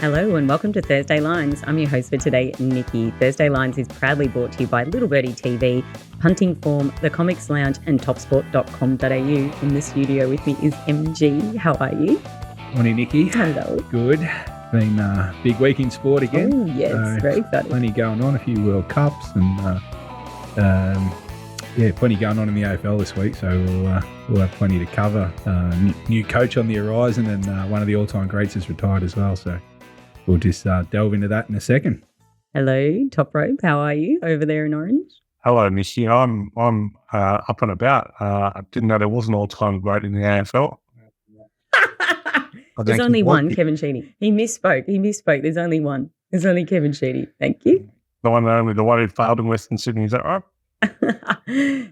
Hello and welcome to Thursday Lines. I'm your host for today, Nikki. Thursday Lines is proudly brought to you by Little Birdie TV, Punting Form, The Comics Lounge and topsport.com.au. In the studio with me is MG. How are you? Morning, Nikki. Hello. Good. Been a big week in sport again. Oh, yes. Very exciting. Plenty going on, a few World Cups and plenty going on in the AFL this week, so we'll have plenty to cover. New coach on the horizon and one of the all-time greats has retired as well, so we'll just delve into that in a second. Hello, Toprope. How are you over there in Orange? Hello, Nikki. I'm up and about. I didn't know there was an all-time great in the AFL. There's only one, Kevin Sheedy. He misspoke. There's only one. There's only Kevin Sheedy. Thank you. The one who failed in Western Sydney. Is that right?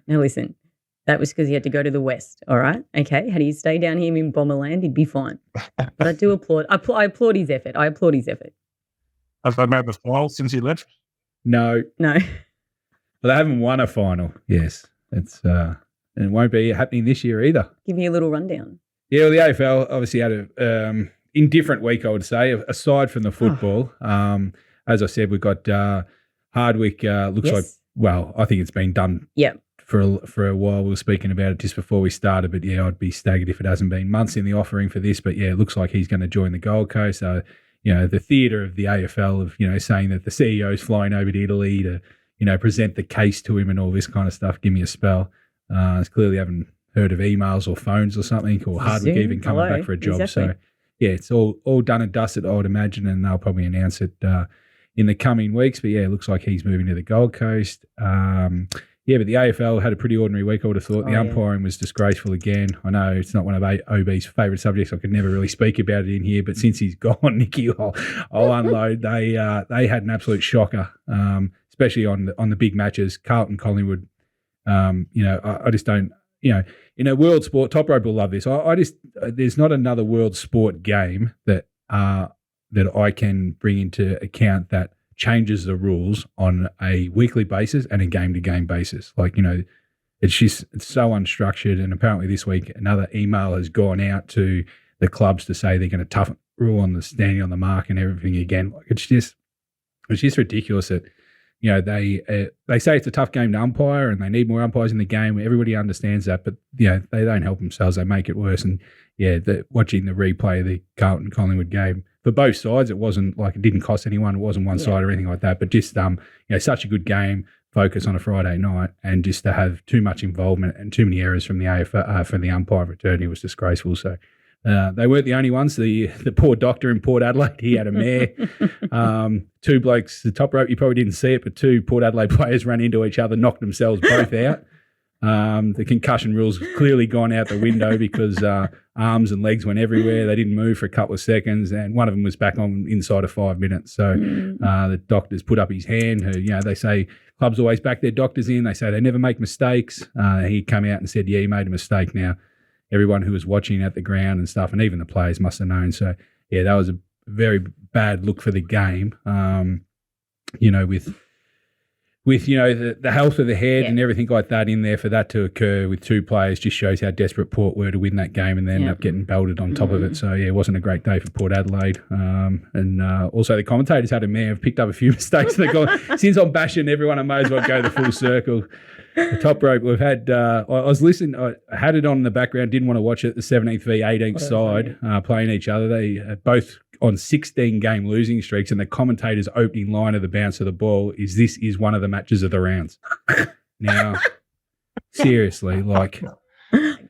Now listen, that was because he had to go to the West, all right? Okay, had he stayed down here in Bomberland, he'd be fine. But I do applaud. I applaud his effort. Have they made the final since he left? No. Well, they haven't won a final. Yes. It's and it won't be happening this year either. Give me a little rundown. Yeah, well, the AFL obviously had a indifferent week, I would say, aside from the football. As I said, we've got Hardwick looks like, well, I think it's been done for a while. We were speaking about it just before we started, but yeah, I'd be staggered if it hasn't been months in the offering for this. But yeah, it looks like he's going to join the Gold Coast. So, the theatre of the AFL of, saying that the CEO's flying over to Italy to, present the case to him and all this kind of stuff. Give me a spell. It's clearly haven't heard of emails or phones or something, or Hardwick even coming back for a job. Exactly. So yeah, it's all done and dusted, I would imagine, and they'll probably announce it in the coming weeks. But yeah, it looks like he's moving to the Gold Coast. But the AFL had a pretty ordinary week, I would have thought. The umpiring was disgraceful again. I know it's not one of OB's favourite subjects. I could never really speak about it in here, but since he's gone, Nikki, I'll unload. They had an absolute shocker, especially on the big matches. Carlton, Collingwood. I just don't. In a world sport, Toprope will love this. I just there's not another world sport game that I can bring into account that changes the rules on a weekly basis and a game-to-game basis. It's so unstructured. And apparently this week another email has gone out to the clubs to say they're going to toughen the rule on the standing on the mark and everything again. It's just ridiculous that. They say it's a tough game to umpire and they need more umpires in the game. Everybody understands that, but they don't help themselves. They make it worse. And watching the replay of the Carlton Collingwood game for both sides, it wasn't like it didn't cost anyone. It wasn't one side or anything like that. But just such a good game, focus on a Friday night, and just to have too much involvement and too many errors from the AFL from the umpire fraternity was disgraceful. So. They weren't the only ones. The poor doctor in Port Adelaide, he had a mare. Two blokes, the Toprope, you probably didn't see it, but two Port Adelaide players ran into each other, knocked themselves both out. The concussion rules clearly gone out the window because arms and legs went everywhere. They didn't move for a couple of seconds, and one of them was back on inside of 5 minutes. So the doctors put up his hand. They say clubs always back their doctors in. They say they never make mistakes. He came out and said, he made a mistake now. Everyone who was watching at the ground and stuff, and even the players must have known. So, that was a very bad look for the game, with the health of the head and everything like that in there, for that to occur with two players just shows how desperate Port were to win that game and then end up getting belted on top of it. So, it wasn't a great day for Port Adelaide. And also the commentators had a mare. I've picked up a few mistakes. Since I'm bashing everyone, I may as well go the full circle. The Toprope, we've had, I was listening, I had it on in the background, didn't want to watch it, the 17th v 18th side playing each other. They both on 16-game losing streaks, and the commentator's opening line of the bounce of the ball is, "This is one of the matches of the rounds." Now, seriously,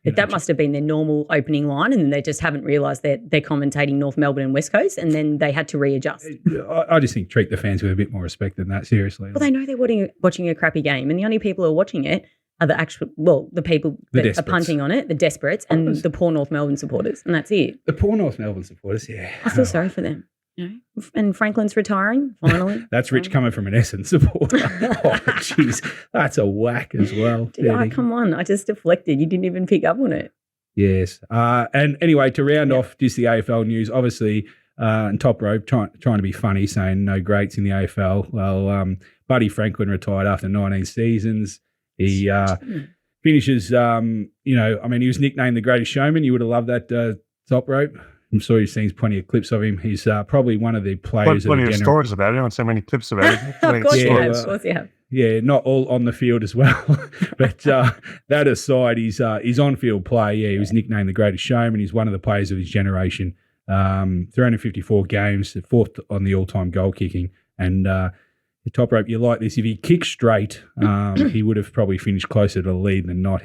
that must have been their normal opening line, and they just haven't realised that they're commentating North Melbourne and West Coast, and then they had to readjust. I just think treat the fans with a bit more respect than that, seriously. Well, they know they're watching a crappy game, and the only people who are watching it are the people that are punting on it, the desperates, and the poor North Melbourne supporters, and that's it. The poor North Melbourne supporters, yeah. I feel sorry for them. And Franklin's retiring, finally. That's rich coming from an Essendon supporter. Oh, jeez. That's a whack as well. Come on. I just deflected. You didn't even pick up on it. Yes. And anyway, to round off just the AFL news, obviously, and Toprope trying to be funny, saying no greats in the AFL. Well, Buddy Franklin retired after 19 seasons. He finishes, he was nicknamed the greatest showman. You would have loved that Toprope. I'm sure you've seen plenty of clips of him. He's probably one of the players. Plenty of stories about it. I haven't seen many clips about it. Of course you have. Yeah, not all on the field as well. But that aside, his on-field play, he was nicknamed the greatest showman. He's one of the players of his generation. 354 games, fourth on the all-time goal kicking. And the Toprope, you like this. If he kicked straight, he would have probably finished closer to the lead than not.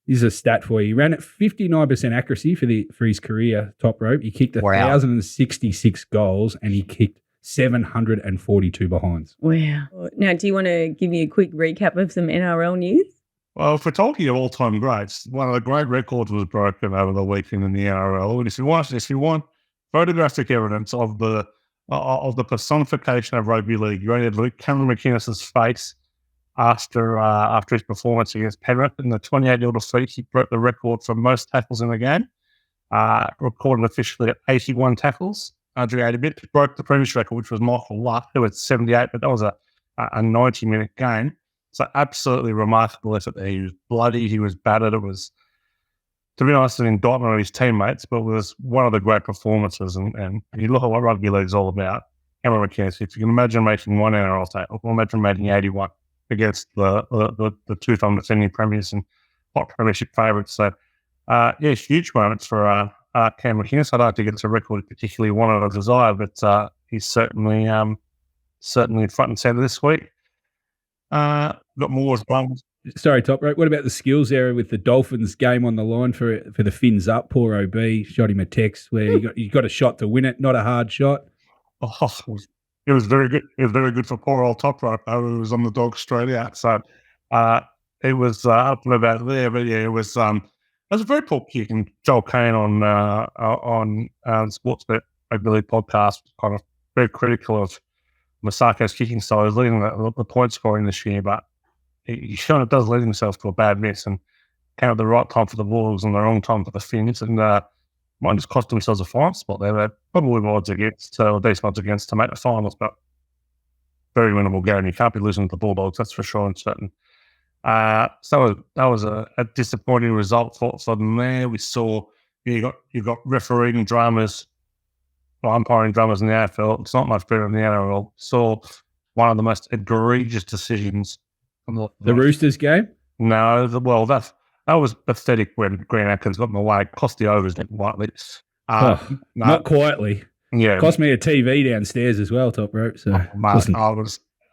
This is a stat for you. He ran at 59% accuracy for his career, Toprope. He kicked 1,066 goals and he kicked 742 behinds. Wow. Now, do you want to give me a quick recap of some NRL news? Well, if we're talking of all-time greats, one of the great records was broken over the weekend in the NRL. And if you want photographic evidence of the personification of rugby league, you only had Cameron McInnes's face after his performance against Penrith in the 28-0 defeat. He broke the record for most tackles in the game, recorded officially at 81 tackles. Andre Adebit broke the previous record, which was Michael Luck, who had 78, but that was a 90-minute game. So absolutely remarkable effort there. He was bloody, he was battered. It was, to be honest, an indictment of his teammates, but it was one of the great performances. And you look at what rugby league is all about. Cameron McInnes, if you can imagine making one NRL tackle, imagine making 81 against the two-time defending premiers and hot premiership favourites. So, huge moments for Cam McInnes. I don't think it's a record particularly wanted or desired, but he's certainly front and centre this week. Got more as well. Sorry, Toprope. What about the skills area with the Dolphins game on the line for the fins up? Poor OB shot him a text where he got a shot to win it, not a hard shot. Oh, it was very good. It was very good for poor old Toprope. It was on the dog straight out. So it was up and about there. But yeah, it was a very poor kick. And Joel Kane on Sportsbet Rugby League podcast was kind of very critical of Masako's kicking style. He's leading the point scoring this year, but he kind of does lead himself to a bad miss and came at the right time for the Bulldogs and the wrong time for the Finns, and might just cost themselves a final spot there. They're probably odds against, or decent odds against to make the finals, but very winnable game. You can't be losing to the Bulldogs, that's for sure and certain. So that was a disappointing result for them there. We saw you got refereeing dramas, umpiring dramas in the AFL. It's not much better in the NRL. Saw one of the most egregious decisions. The Roosters game? No, that was pathetic when Grant Atkins got in the way. Cost the overs quietly. Not quietly. Yeah, cost me a TV downstairs as well, Toprope. So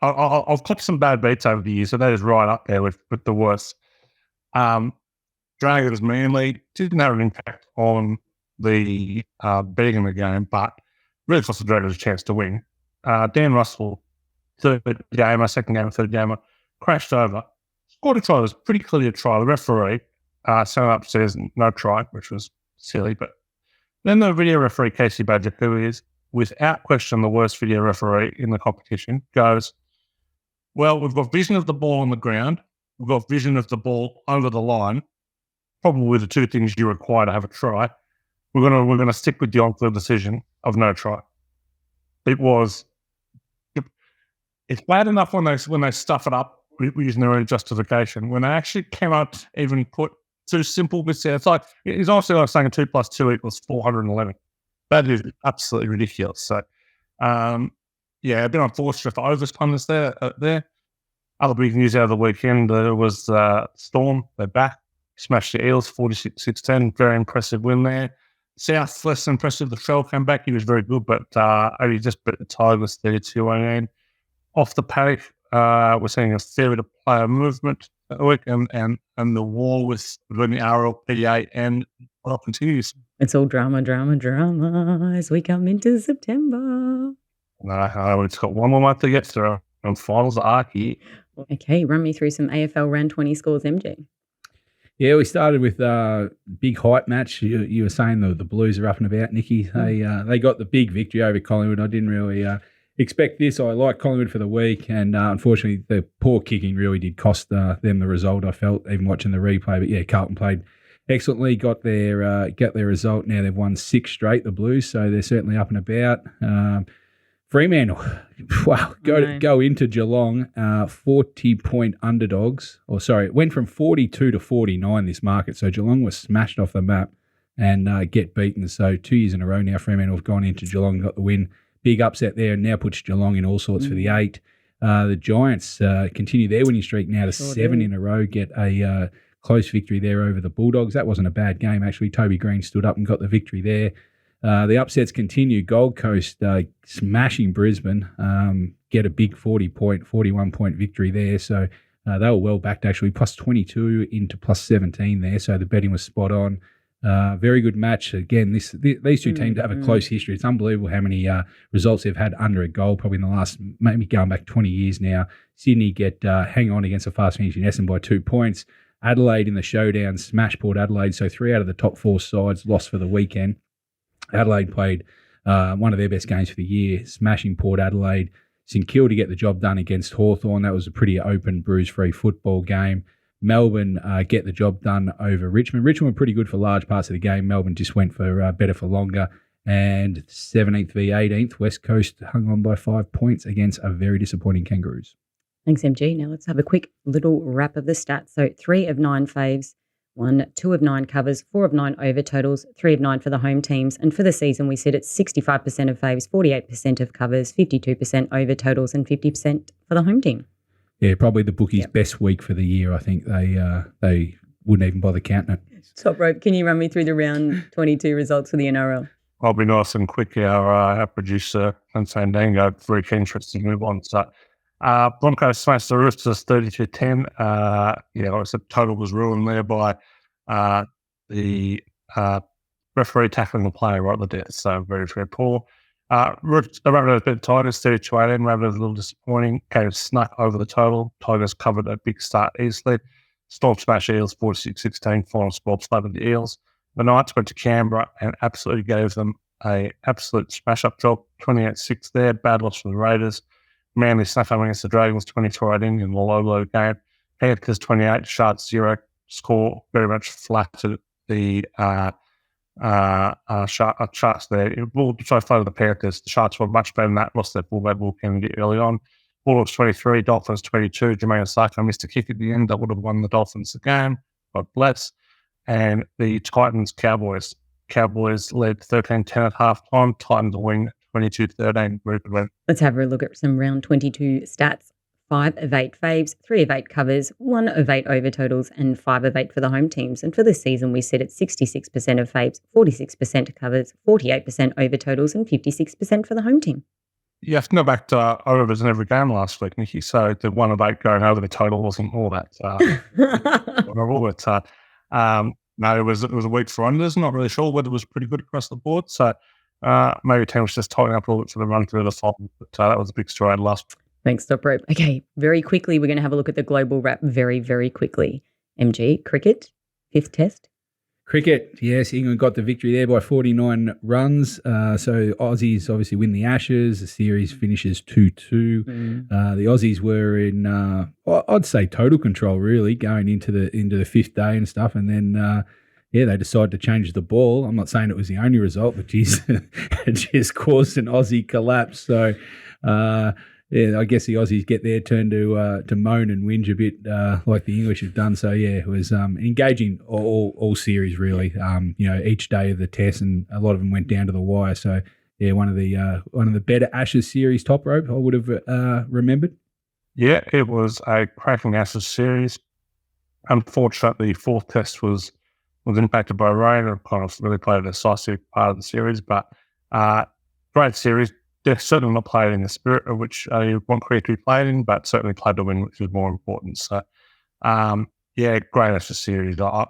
I've caught some bad beats over the years, so that is right up there with the worst. Dragons Manly didn't have an impact on the betting in the game, but really cost the Dragons a chance to win. Dan Russell, third game, crashed over. Scored a try. It was pretty clear try. The referee sent up says no try, which was silly. But then the video referee, Casey Badger, who is without question the worst video referee in the competition, goes, well, we've got vision of the ball on the ground. We've got vision of the ball over the line. Probably the two things you require to have a try. We're gonna stick with the on-field decision of no try. It's bad enough when they stuff it up using their own justification. When they actually came out, even put two simple bits there, it's obviously like saying 2 + 2 = 411. That is absolutely ridiculous. So, a bit unfortunate for overs punters there. Other big news out of the weekend, there was Storm. They're back. Smashed the Eels 46-10. Very impressive win there. South, less impressive. The Shell came back. He was very good, but only just beat the Tigers 32-18. Off the paddock, we're seeing a fair bit of player movement that week, and the war between the RLPA and continues. It's all drama as we come into September. No, it's got one more month to get through, and finals are here. Okay, run me through some AFL round 20 scores, MJ. Yeah, we started with a big hype match. You were saying the Blues are up and about, Nikki. They got the big victory over Collingwood. I didn't really expect this. I like Collingwood for the week, and unfortunately, the poor kicking really did cost them the result. I felt even watching the replay. But yeah, Carlton played excellently, got their result. Now they've won 6 straight, the Blues, so they're certainly up and about. Fremantle, wow, go into Geelong, 40-point underdogs. It went from 42 to 49 this market. So Geelong was smashed off the map. and get beaten. So 2 years in a row now, Fremantle have gone into Geelong and got the win. Big upset there, and now puts Geelong in all sorts for the 8. The Giants continue their winning streak now to 7 in a row, get a close victory there over the Bulldogs. That wasn't a bad game, actually. Toby Green stood up and got the victory there. The upsets continue. Gold Coast smashing Brisbane, get a big 41-point victory there. So they were well backed, actually, plus 22 into plus 17 there. So the betting was spot on. Very good match. Again, these two teams have a close history. It's unbelievable how many results they've had under a goal, probably in the last, maybe going back 20 years now. Sydney hang on against a fast-finishing Essendon by 2 points. Adelaide in the showdown smashed Port Adelaide. So 3 out of the top 4 sides lost for the weekend. Adelaide played one of their best games for the year, smashing Port Adelaide. St Kilda get the job done against Hawthorn. That was a pretty open, bruise-free football game. Melbourne get the job done over Richmond. Richmond were pretty good for large parts of the game. Melbourne just went for better for longer. And 17th v 18th, West Coast hung on by 5 points against a very disappointing Kangaroos. Thanks, MG. Now let's have a quick little wrap of the stats. So 3 of 9 faves, 2 of 9 covers, 4 of 9 over totals, 3 of 9 for the home teams. And for the season, we sit at 65% of faves, 48% of covers, 52% over totals, and 50% for the home team. Yeah, probably the bookies' best week for the year. I think they wouldn't even bother counting it. Toprope, can you run me through the round 22 results for the NRL? I'll be nice and quick. Our producer, Fandango, very keen for us to move on. So, Broncos smashed the Roosters 32-10. The total was ruined there by the referee tackling the player right at the death. So, very, very poor. Rabbitohs a bit tighter, 32-18. Rabbitohs a little disappointing. Cave snuck over the total. Tigers covered a big start easily. Storm smashed Eels 46-16. Final score slapped the Eels. The Knights went to Canberra and absolutely gave them a absolute smash-up job. 28-6 there. Bad loss for the Raiders. Manly snuck up against the Dragons 24-18 in the low game. Panthers 28, Sharks 0. Score very much flattered the Sharks there. So far the Panthers, the Sharks were much better than that. Lost their fullback Will Kennedy early on. Bulldogs 23, Dolphins 22. Jermaine Osaka missed a kick at the end that would have won the Dolphins the game. God bless. And the Titans Cowboys. Cowboys led 13-10 at halftime. Titans win 22-13. Let's have a look at some round 22 stats. 5 of 8 faves, 3 of 8 covers, 1 of 8 over totals, and 5 of 8 for the home teams. And for this season, we sit at 66% of faves, 46% covers, 48% over totals, and 56% for the home team. You have to go back to overs in every game last week, Nikki. So the 1 of 8 going over the total wasn't all that. No, it was a week for unders. Not really sure whether it was pretty good across the board. So maybe the team was just tightening up a little bit for the run through the final. But that was a big story last week. Thanks, Toprope. Okay, very quickly, we're going to have a look at the global wrap very, very quickly. MG, cricket, 5th test. Cricket, yes, England got the victory there by 49 runs. So Aussies obviously win the Ashes. The series finishes 2-2. The Aussies were in, I'd say, total control really, going into the 5th day and stuff. And then, they decided to change the ball. I'm not saying it was the only result, but geez, it just caused an Aussie collapse. So, I guess the Aussies get their turn to moan and whinge a bit like the English have done. So, it was engaging all series really, each day of the test, and a lot of them went down to the wire. So, one of the better Ashes series, Toprope, I would have remembered. Yeah, it was a cracking Ashes series. Unfortunately, the 4th test was impacted by rain and kind of really played a decisive part of the series. But great series. They're certainly not played in the spirit of which you want cricket to be played in, but certainly played to win, which is more important. So, great Ashes series. I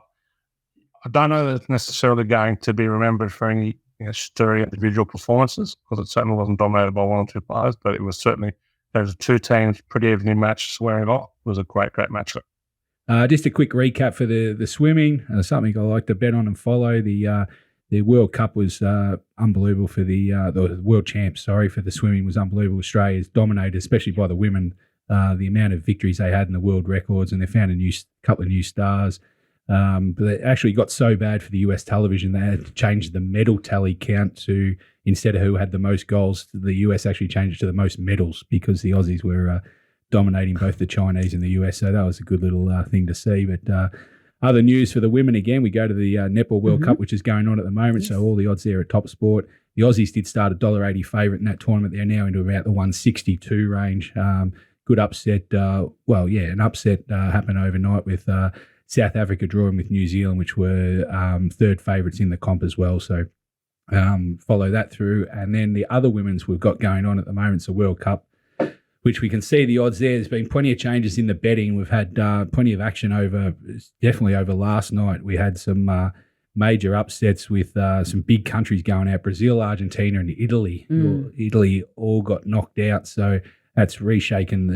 don't know that it's necessarily going to be remembered for any stirring individual performances, because it certainly wasn't dominated by 1 or 2 players, but it was certainly, there was 2 teams, pretty evenly matched, swearing off. It was a great matchup. Just a quick recap for the swimming, something I like to bet on and follow. The World Cup was unbelievable for the World Champs, for the swimming was unbelievable. Australia's dominated, especially by the women, the amount of victories they had in the world records, and they found a couple of new stars. But it actually got so bad for the US television, they had to change the medal tally count to, instead of who had the most goals, the US actually changed it to the most medals, because the Aussies were dominating both the Chinese and the US. So that was a good little thing to see. But Other news for the women again, we go to the Netball World Cup, which is going on at the moment. Yes. So all the odds there at Top Sport. The Aussies did start $1.80 favourite in that tournament. They're now into about the 162 range. Good upset. An upset happened overnight with South Africa drawing with New Zealand, which were third favourites in the comp as well. So follow that through. And then the other women's we've got going on at the moment is the World Cup, which we can see the odds there. There's been plenty of changes in the betting. We've had plenty of action definitely over last night. We had some major upsets with some big countries going out, Brazil, Argentina and Italy. Italy all got knocked out. So that's shaken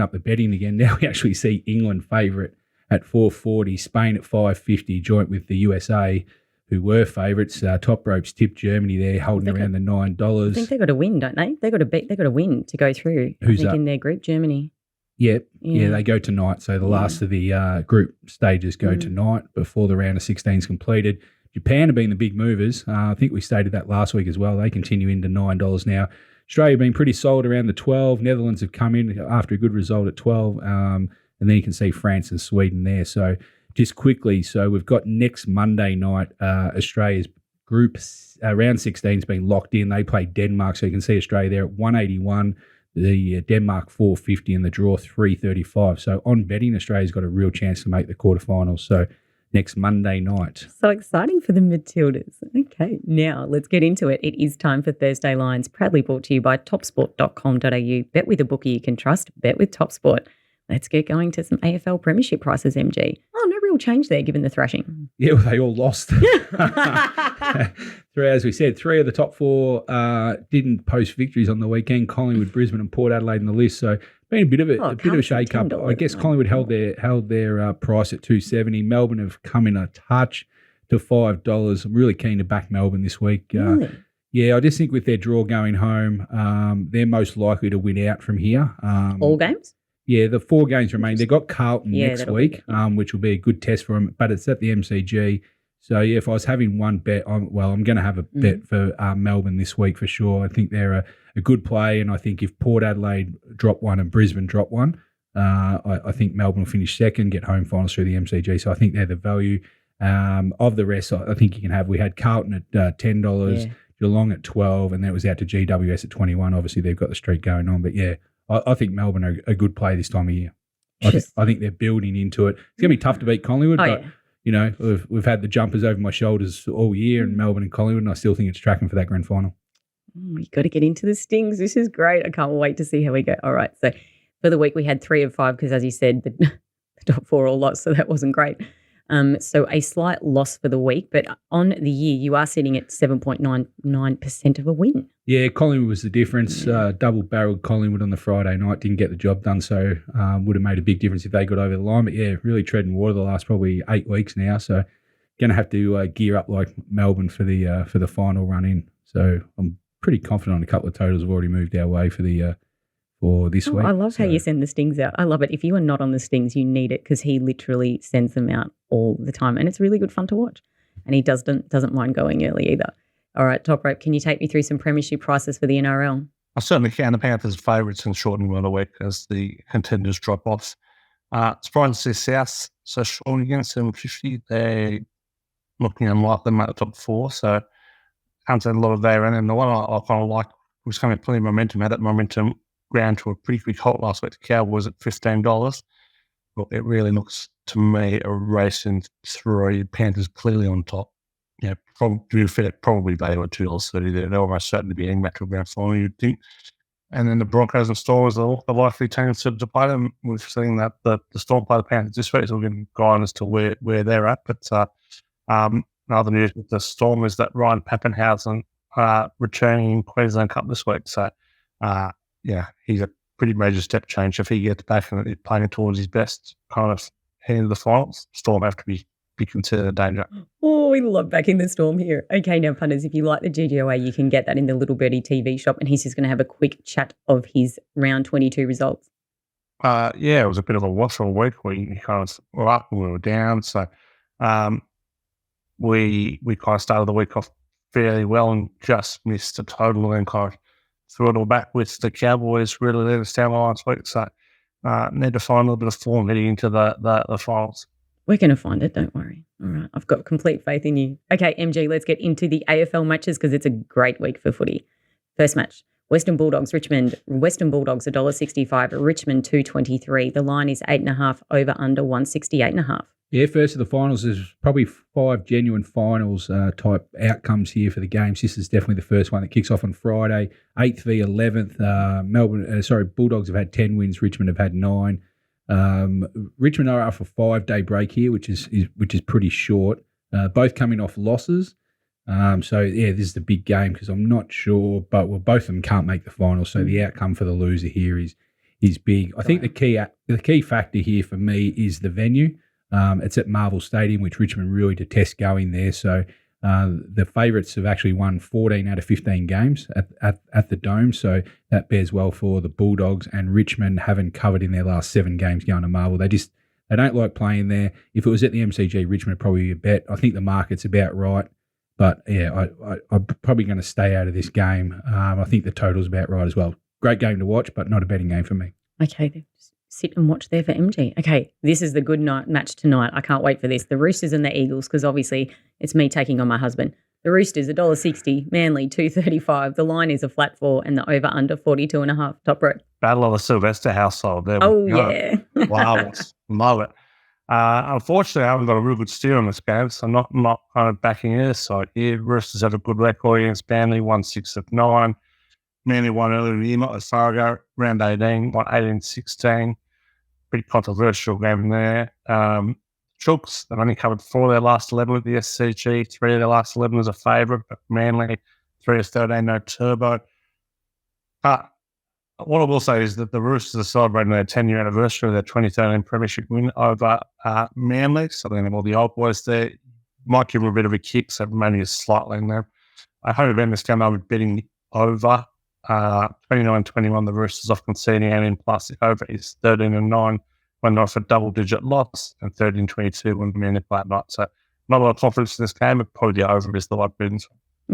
up the betting again. Now we actually see England favourite at 440, Spain at 550, joint with the USA, who were favourites. Toprope's tipped Germany there, holding around the $9. I think they got to win, don't they? They got to win to go through. Who's in their group, Germany. Yeah, they go tonight. So the last of the group stages go tonight before the round of 16 is completed. Japan have been the big movers. I think we stated that last week as well. They continue into $9 now. Australia have been pretty solid around the 12. Netherlands have come in after a good result at 12. And then you can see France and Sweden there. So just quickly, so we've got next Monday night, Australia's group round 16 has been locked in. They play Denmark. So you can see Australia there at 181. The Denmark 450 and the draw 335. So on betting, Australia's got a real chance to make the quarterfinals. So next Monday night. So exciting for the Matildas. Okay, now let's get into it. It is time for Thursday Lines, proudly brought to you by topsport.com.au. Bet with a bookie you can trust. Bet with TopSport. Let's get going to some AFL Premiership prices, MG. Oh, no real change there given the thrashing. Yeah, well, they all lost. As we said, 3 of the top 4 didn't post victories on the weekend. Collingwood, Brisbane and Port Adelaide in the list. So been a bit of a shake-up. I guess Collingwood held their price at $2.70. Melbourne have come in a touch to $5. I'm really keen to back Melbourne this week. Really? Yeah, I just think with their draw going home, they're most likely to win out from here. All games? Yeah, the 4 games remain. They've got Carlton next week, which will be a good test for them, but it's at the MCG. So, yeah, if I was having one bet, I'm going to have a bet for Melbourne this week for sure. I think they're a good play, and I think if Port Adelaide drop one and Brisbane drop one, I think Melbourne will finish second, get home finals through the MCG. So I think they're the value. Of the rest, I think you can have. We had Carlton at $10, Geelong at 12, and then it was out to GWS at 21. Obviously, they've got the streak going on, but yeah. I think Melbourne are a good play this time of year. I think they're building into it. It's going to be tough to beat Collingwood, but you know we've had the jumpers over my shoulders all year in Melbourne and Collingwood, and I still think it's tracking for that grand final. You've got to get into the Stings. This is great. I can't wait to see how we go. All right, so for the week we had 3 of 5 because, as you said, the top 4 all lost, so that wasn't great. So a slight loss for the week, but on the year you are sitting at 7.99% of a win. Yeah, Collingwood was the difference. Double-barrelled Collingwood on the Friday night, didn't get the job done, so would have made a big difference if they got over the line. But, yeah, really treading water the last probably 8 weeks now, so going to have to gear up like Melbourne for the final run in. So I'm pretty confident on a couple of totals have already moved our way for this week. I love how you send the Stings out. I love it. If you are not on the Stings, you need it because he literally sends them out all the time, and it's really good fun to watch. And he doesn't mind going early either. All right, Toprope, can you take me through some premiership prices for the NRL? I certainly can. The Panthers favourites in shortened run a week as the contenders drop off. Surprising to see South so strong against 750. They're looking unlikely to make the top 4, so can't say a lot of there. And the one I kind of like was coming plenty of momentum, had that momentum ground to a pretty quick halt last week. The Cowboys at $15. Well, it really looks to me a race in 3. Panthers clearly on top. Yeah, probably value at $2.30 there. They're almost certain to be heading back to a grand final, you'd think. And then the Broncos and Stormers are the likely teams to play them. We've seen that the Storm play the Panthers this week, so we're getting guidance to where they're at. But another news with the Storm is that Ryan Pappenhausen returning Queensland Cup this week. So, he's a pretty major step change. If he gets back and is playing towards his best kind of heading to the finals, Storm have to be considered a danger. Oh, we love backing the Storm here. Okay, now, punters, if you like the GGOA, you can get that in the Little Birdie TV shop, and he's just going to have a quick chat of his round 22 results. It was a bit of a wash all week. We kind of were up and we were down. So we kind of started the week off fairly well and just missed a total and kind of threw it all back with the Cowboys really let us down last week. So need to find a little bit of form heading into the finals. We're going to find it, don't worry. All right, I've got complete faith in you. Okay, MG, let's get into the AFL matches because it's a great week for footy. First match, Western Bulldogs, Richmond. Western Bulldogs, $1.65, Richmond, $2.23. The line is 8.5, over under 168.5. Yeah, first of the finals, there's probably 5 genuine finals type outcomes here for the games. This is definitely the first one that kicks off on Friday, 8th v 11th. Bulldogs have had 10 wins, Richmond have had 9. Richmond are off a 5-day break here, which is pretty short. Both coming off losses. This is the big game because I'm not sure, but both of them can't make the final. So the outcome for the loser here is big. I think the key factor here for me is the venue. It's at Marvel Stadium, which Richmond really detest going there. So the favourites have actually won 14 out of 15 games at the Dome. So that bears well for the Bulldogs, and Richmond haven't covered in their last 7 games going to Marvel. They don't like playing there. If it was at the MCG, Richmond would probably be a bet. I think the market's about right. But, yeah, I'm probably going to stay out of this game. I think the total's about right as well. Great game to watch, but not a betting game for me. Okay, then sit and watch there for MG. Okay, this is the good night match tonight. I can't wait for this. The Roosters and the Eagles, because obviously it's me taking on my husband. The Roosters, $1.60, Manly, $2.35. The line is a flat 4 and the over-under 42.5. Toprope. Battle of the Sylvester household. There we go. Yeah. Wow, love it. Unfortunately, I haven't got a real good steer on this game, so I'm not kind of backing either side here. Roosters have a good record against Manly, won 6 of 9. Manly won earlier in the year, not as far ago, round 18, won 18-16. Pretty controversial game there. Chooks, they've only covered 4 of their last 11 with the SCG, 3 of their last 11 as a favourite, but Manly, 3 of 13, no turbo. What I will say is that the Roosters are celebrating their 10-year anniversary of their 2013 Premiership win over Manly. So they have all the old boys there. Might give them a bit of a kick, so Manly is slightly in there. I hope event this game I'll be betting over 29-21. The Roosters off conceding, and in plus the over is 13-9 when they're off a double-digit loss, and 13-22 when Manly play at night. So not a lot of confidence in this game, but probably the over is the right betting.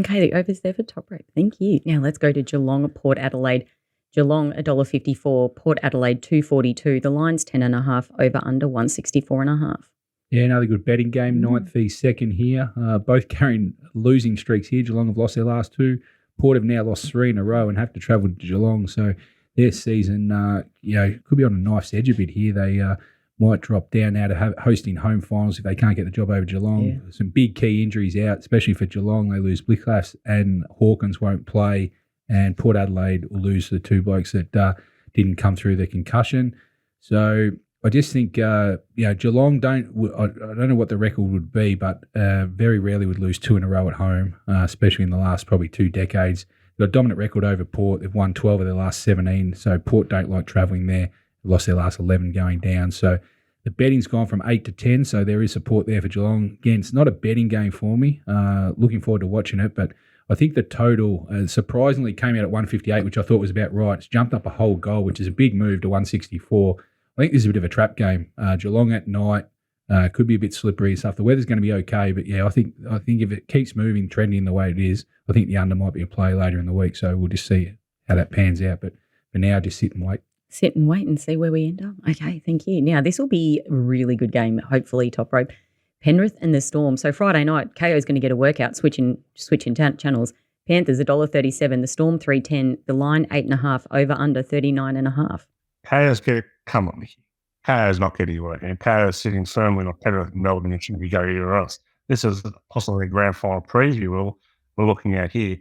Okay, the over's there for Toprope. Thank you. Now let's go to Geelong, Port Adelaide. Geelong, $1.54, Port Adelaide, $2.42. The line's 10.5, over under 164.5. Yeah, another good betting game, 9th v 2nd here. Both carrying losing streaks here. Geelong have lost their last 2. Port have now lost 3 in a row and have to travel to Geelong. So their season, could be on a knife's edge a bit here. They might drop down now to hosting home finals if they can't get the job over Geelong. Yeah. Some big key injuries out, especially for Geelong. They lose Blicklass and Hawkins won't play. And Port Adelaide will lose the 2 blokes that didn't come through the concussion. So I just think, Geelong I don't know what the record would be, but very rarely would lose 2 in a row at home, especially in the last probably 2 decades. They've got a dominant record over Port. They've won 12 of their last 17. So Port don't like travelling there. They've lost their last 11 going down. So the betting's gone from 8 to 10. So there is support there for Geelong. Again, it's not a betting game for me. Looking forward to watching it, but I think the total surprisingly came out at 158, which I thought was about right. It's jumped up a whole goal, which is a big move to 164. I think this is a bit of a trap game. Geelong at night could be a bit slippery and stuff. The weather's going to be okay, but yeah, I think if it keeps moving, trending the way it is, I think the under might be a play later in the week. So we'll just see how that pans out. But for now, just sit and wait. Sit and wait and see where we end up. Okay, thank you. Now, this will be a really good game, hopefully, Toprope. Penrith and the Storm. So Friday night, KO's going to get a workout, switching channels. Panthers, $1.37. The Storm, $3.10. The line, 8.5. Over under 39.5. Come on, Nikki. KO's not getting a workout. KO's sitting firmly on Penrith and Melbourne and shouldn't be going anywhere else. This is possibly a grand final preview we're looking at here.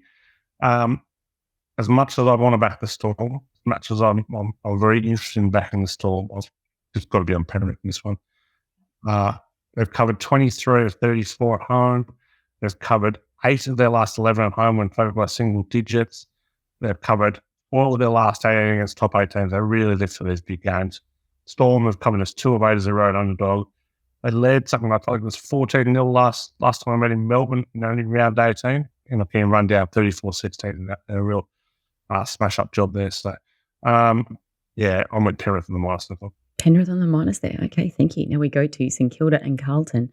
As much as I want to back the Storm, as much as I'm very interested in backing the Storm, I've just got to be on Penrith in this one. They've covered 23 of 34 at home. They've covered 8 of their last 11 at home when favored by single digits. They've covered all of their last 18 against top 8 teams. They really live for these big games. Storm have covered us 2 of 8 as a road underdog. They led something like it was 14-0 last time I met in Melbourne, in round 18. And I can run down 34-16 in a real smash-up job there. So, I'm with Penrith in the minus. Penrith on the minus there. Okay, thank you. Now we go to St Kilda and Carlton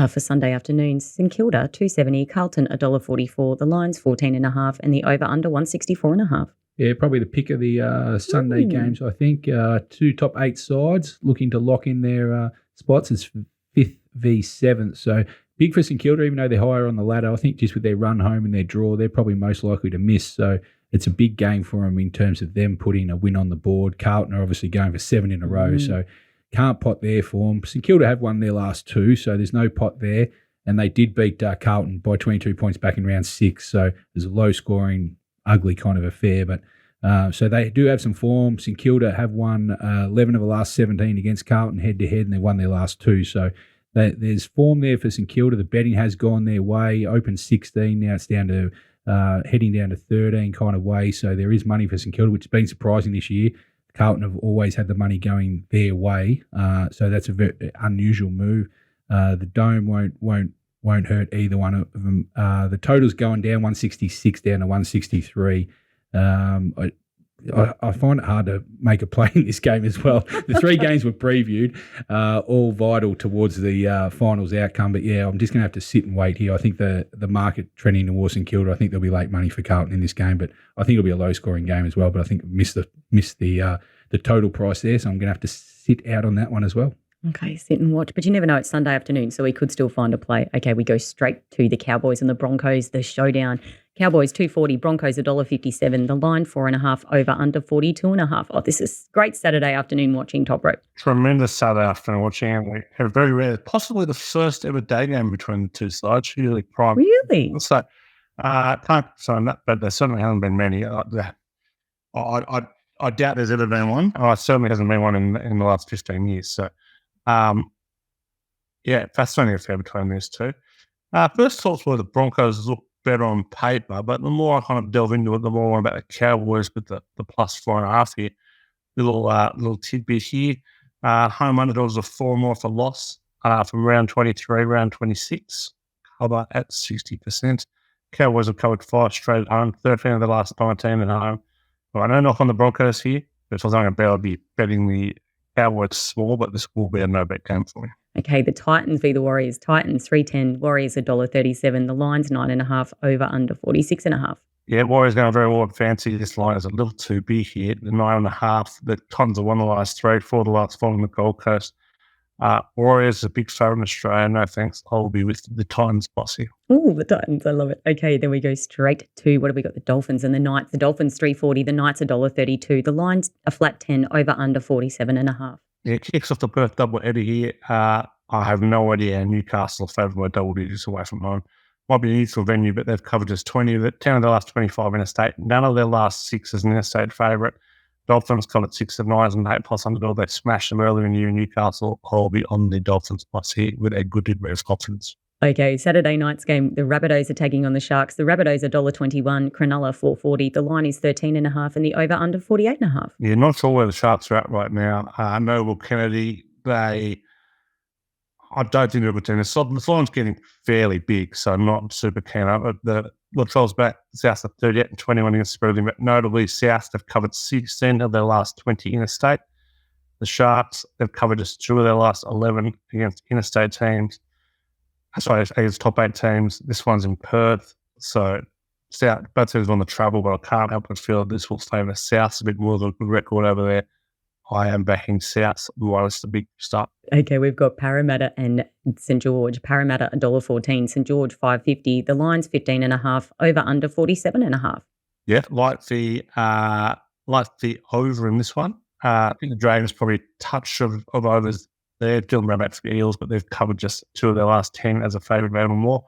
for Sunday afternoons. St Kilda, $2.70. Carlton, $1.44. The line's 14.5 and the over-under 164.5. Yeah, probably the pick of the Sunday games, I think. 2 top 8 sides looking to lock in their spots as 5th v 7th. So big for St Kilda, even though they're higher on the ladder. I think just with their run home and their draw, they're probably most likely to miss. So it's a big game for them in terms of them putting a win on the board. Carlton are obviously going for 7 in a row, so can't pot there for them. St Kilda have won their last 2, so there's no pot there. And they did beat Carlton by 22 points back in round 6, so there's a low-scoring, ugly kind of affair. But so they do have some form. St Kilda have won 11 of the last 17 against Carlton head-to-head, and they won their last 2. So there's form there for St Kilda. The betting has gone their way. Open 16, now it's down to heading down to 13 kind of way. So there is money for St Kilda, which has been surprising this year. Carlton have always had the money going their way, so that's a very unusual move. The dome won't hurt either one of them. The total's going down 166 down to 163. I find it hard to make a play in this game as well. The 3 games were previewed, all vital towards the finals outcome. But yeah, I'm just going to have to sit and wait here. I think the market trending towards St Kilda. I think there'll be late money for Carlton in this game, but I think it'll be a low scoring game as well. But I think missed the total price there, so I'm going to have to sit out on that one as well. Okay, sit and watch. But you never know, it's Sunday afternoon, so we could still find a play. Okay, we go straight to the Cowboys and the Broncos, the showdown. Cowboys 240, Broncos $1.57. The line 4.5 over under 42.5. Oh, this is great Saturday afternoon watching Toprope. Tremendous Saturday afternoon watching, and we have very rare, possibly the first ever day game between the two sides. Usually prime. Really? So, can't sign that, but there certainly haven't been many. I doubt there's ever been one. Oh, it certainly hasn't been one in the last 15 years. So, yeah, fascinating affair between these two. First thoughts were the Broncos look better on paper, but the more I kind of delve into it, the more about the Cowboys with the plus 4.5 here. Little tidbit here. Home underdogs are 4 more for loss from round 23, round 26. Cover at 60%. Cowboys have covered 5 straight at home, 13 of the last 19 at home. Well, I know knock on the Broncos here, but if I was going to bet, I'd be betting the Cowboys small, but this will be a no-bet game for me. Okay, the Titans v the Warriors. Titans 310, Warriors $1.37. The line's 9.5 over under 46.5. Yeah, Warriors going very well at fancy. This line is a little too big here. The 9.5. The Titans have won the last 3, 4 the last 4 on the Gold Coast. Warriors is a big favourite in Australia. No thanks. I'll be with the Titans boss here. Oh, the Titans. I love it. Okay, then we go straight to, what have we got? The Dolphins and the Knights. The Dolphins 340. The Knights $1.32. The line's a flat 10 over under 47.5. Yeah, kicks off the Perth double header here. I have no idea. Newcastle favourite by double digits away from home. Might be a neutral venue, but they've covered just 10 of their last 25 interstate. None of their last 6 is an interstate favourite. Dolphins covered 6 of 9 and 8 plus underdog. They smashed them earlier in the year in Newcastle. I'll be on the Dolphins plus here with a good degree of confidence. Okay, Saturday night's game, the Rabbitohs are taking on the Sharks. The Rabbitohs $1.21, Cronulla $4.40. The line is 13.5 and the over under 48.5. Yeah, not sure where the Sharks are at right now. Noble Kennedy, I don't think they're a good team. The line's getting fairly big, so I'm not super keen on it. The Latrell's back, South are 38 and 21 against Birdie, but notably South have covered 16 of their last 20 interstate. The Sharks have covered just 2 of their last 11 against interstate teams. Sorry, against top 8 teams. This one's in Perth, so South, both teams on the travel, but I can't help but feel this will favour South a bit more of a good record over there. I am backing South. It's a big start. Okay, we've got Parramatta and St George. Parramatta $1.14, St George $5.50. The line's 15.5, over under 47.5. Yeah, like the over in this one. I think the Dragons probably a touch of overs. They're dealing around back for the Eels, but they've covered just 2 of their last 10 as a favourite or more.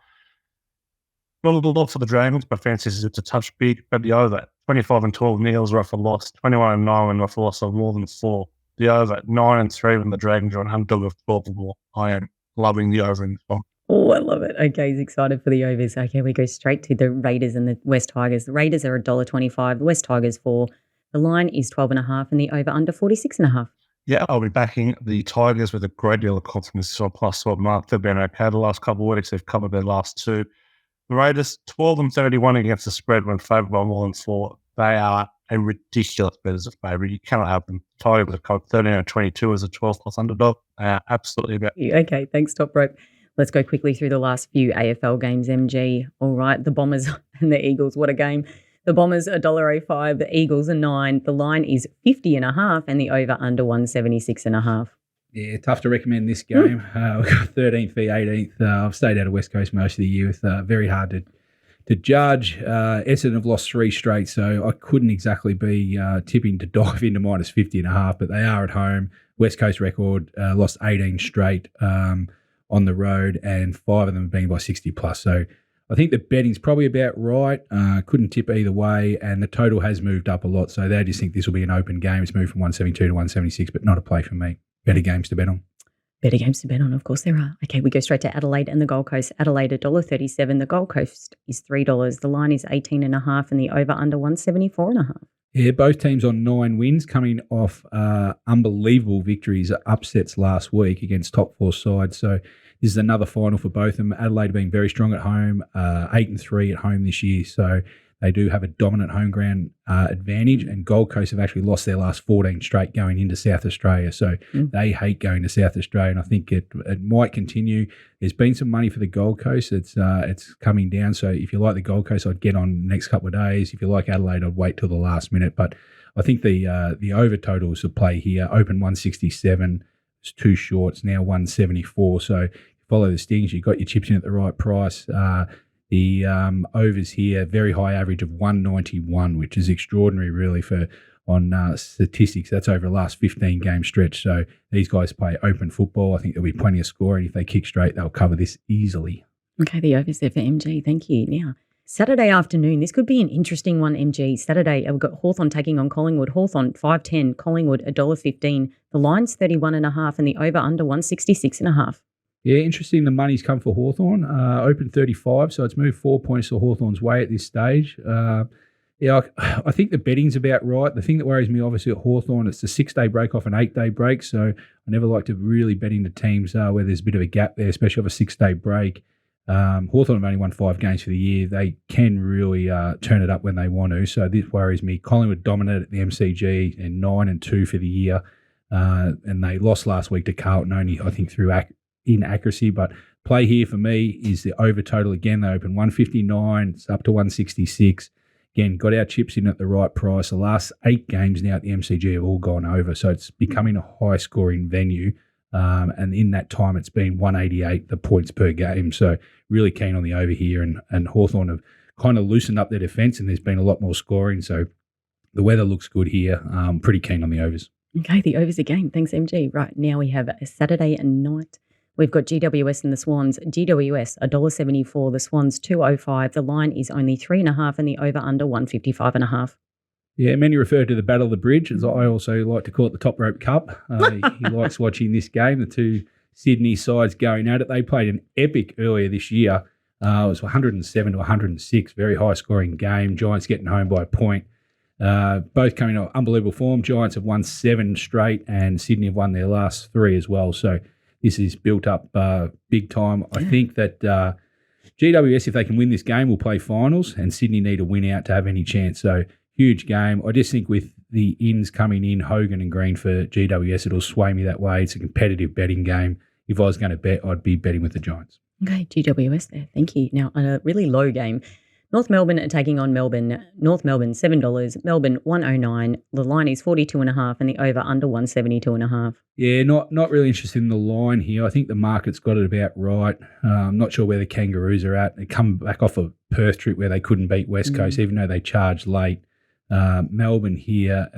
Not a little lot for the Dragons, but fancy is it's a touch big, but the over 25 and 12 when the Eels are off a loss, 21 and 9 when they're off a loss of more than 4. The over 9 and 3 when the Dragons are on underdog of 12 or more. I am loving the over in this one. Oh, I love it. Okay, he's excited for the overs. Okay, we go straight to the Raiders and the West Tigers. The Raiders are $1.25, the West Tigers 4. The line is 12.5 and the over under 46.5. Yeah, I'll be backing the Tigers with a great deal of confidence on plus 12 mark. They've been okay the last couple of weeks. They've covered their last 2. The Raiders, 12 and 31 against the spread when favoured by more than 4. They are a ridiculous bet as a favourite. You cannot have them. Tigers have covered 13 and 22 as a 12 plus underdog. They are absolutely bet. Okay, thanks, Toprope. Let's go quickly through the last few AFL games, MG. All right, the Bombers and the Eagles, what a game. The Bombers $1.05, the Eagles are 9. The line is 50.5 and the over under 176.5. Yeah, tough to recommend this game. We've got 13th v 18th. I've stayed out of West Coast most of the year. It's very hard to judge. Essendon have lost 3 straight, so I couldn't exactly be tipping to dive into minus 50.5, but they are at home. West Coast record, lost 18 straight on the road, and 5 of them have been by 60 plus. So I think the betting's probably about right. Couldn't tip either way, and the total has moved up a lot. So they just think this will be an open game. It's moved from 172 to 176, but not a play for me. Better games to bet on. Better games to bet on, of course there are. Okay, we go straight to Adelaide and the Gold Coast. Adelaide $1.37. The Gold Coast is $3. The line is 18.5, and the over under 174.5. Yeah, both teams on 9 wins, coming off unbelievable victories, upsets last week against top 4 sides. So this is another final for both of them. Adelaide being very strong at home, 8-3 at home this year. So they do have a dominant home ground advantage, and Gold Coast have actually lost their last 14 straight going into South Australia. So they hate going to South Australia, and I think it might continue. There's been some money for the Gold Coast. It's coming down. So if you like the Gold Coast, I'd get on the next couple of days. If you like Adelaide, I'd wait till the last minute. But I think the over totals of play here, open 167, it's too short. It's now 174. So follow the stings. You've got your chips in at the right price. The overs here, very high average of 191, which is extraordinary really on statistics. That's over the last 15-game stretch. So these guys play open football. I think there'll be plenty of scoring. If they kick straight, they'll cover this easily. Okay, the overs there for MG. Thank you. Now, Saturday afternoon, this could be an interesting one, MG. Saturday, we've got Hawthorn taking on Collingwood. Hawthorn, 5.10. Collingwood, $1.15. The line's 31.5, and the over under 166.5. Yeah, interesting. The money's come for Hawthorn. Open 35, so it's moved 4 points to Hawthorn's way at this stage. I think the betting's about right. The thing that worries me, obviously, at Hawthorn, it's a 6-day break off an 8-day break, so I never like to really bet into teams where there's a bit of a gap there, especially off a 6-day break. Hawthorn have only won 5 games for the year. They can really turn it up when they want to, so this worries me. Collingwood dominated at the MCG and 9-2 for the year, and they lost last week to Carlton only, I think, through inaccuracy. But play here for me is the over total. Again, they open 159, it's up to 166. Again, got our chips in at the right price. The last 8 games now at the MCG have all gone over, so it's becoming a high-scoring venue. And in that time, it's been 188 the points per game. So really keen on the over here. And Hawthorn have kind of loosened up their defence, and there's been a lot more scoring. So the weather looks good here. Pretty keen on the overs. Okay, the overs again. Thanks, MG. Right, now we have a Saturday night. We've got GWS and the Swans. GWS, $1.74. The Swans, $2.05. The line is only 3.5, and the over-under 155.5. Yeah, many refer to the Battle of the Bridge, as I also like to call it the Toprope Cup. He likes watching this game, the two Sydney sides going at it. They played an epic earlier this year. It was 107 to 106, very high-scoring game. Giants getting home by a point. Both coming off unbelievable form. Giants have won 7 straight, and Sydney have won their last 3 as well. So this is built up big time. I think that GWS, if they can win this game, will play finals, and Sydney need a win out to have any chance. So huge game. I just think with the ins coming in, Hogan and Green for GWS, it'll sway me that way. It's a competitive betting game. If I was going to bet, I'd be betting with the Giants. Okay, GWS there. Thank you. Now, on a really low game, North Melbourne are taking on Melbourne. North Melbourne, $7. Melbourne, 109. The line is 42.5, and the over under 172.5. Yeah, not really interested in the line here. I think the market's got it about right. I'm not sure where the Kangaroos are at. They come back off a Perth trip where they couldn't beat West Coast, even though they charged late. Melbourne here,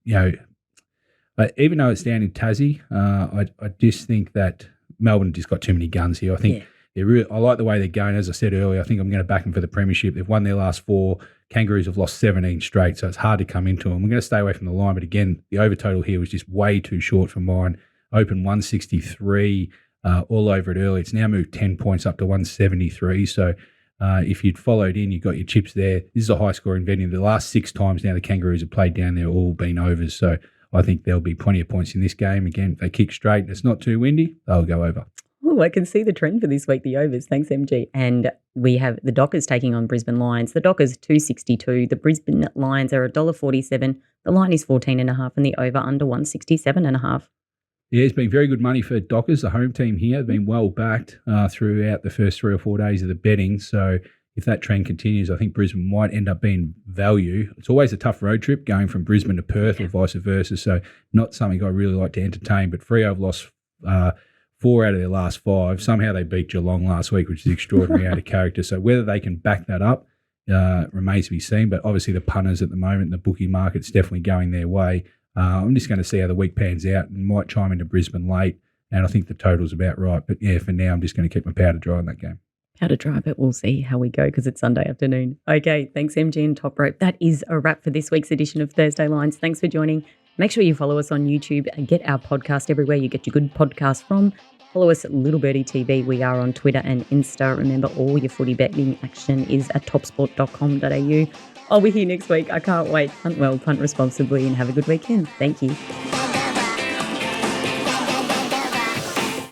even though it's down in Tassie, I just think that Melbourne just got too many guns here. I think I like the way they're going. As I said earlier, I think I'm going to back them for the Premiership. They've won their last 4. Kangaroos have lost 17 straight, so it's hard to come into them. I'm going to stay away from the line, but again, the over total here was just way too short for mine. Open 163 all over it early. It's now moved 10 points up to 173, so if you'd followed in, you got your chips there. This is a high-scoring venue. The last 6 times now the Kangaroos have played down there, all been overs. So I think there'll be plenty of points in this game. Again, if they kick straight and it's not too windy, they'll go over. Oh, I can see the trend for this week, the overs. Thanks, MG. And we have the Dockers taking on Brisbane Lions. The Dockers, $2.62. The Brisbane Lions are $1.47. The line is 14.5, and the over under 167.5. Yeah, it's been very good money for Dockers, the home team here. They've been well backed throughout the first 3 or 4 days of the betting. So if that trend continues, I think Brisbane might end up being value. It's always a tough road trip going from Brisbane to Perth or vice versa. So not something I really like to entertain. But Freo have lost 4 out of their last 5. Somehow they beat Geelong last week, which is extraordinary out of character. So whether they can back that up remains to be seen. But obviously the punters at the moment, the bookie market's definitely going their way. I'm just going to see how the week pans out and might chime into Brisbane late. And I think the total's about right. But yeah, for now, I'm just going to keep my powder dry on that game. Powder dry, but we'll see how we go because it's Sunday afternoon. Okay, thanks MG and Toprope. That is a wrap for this week's edition of Thursday Lines. Thanks for joining. Make sure you follow us on YouTube and get our podcast everywhere you get your good podcast from. Follow us at Little Birdie TV. We are on Twitter and Insta. Remember, all your footy betting action is at topsport.com.au. I'll be here next week. I can't wait. Punt well, punt responsibly, and have a good weekend. Thank you.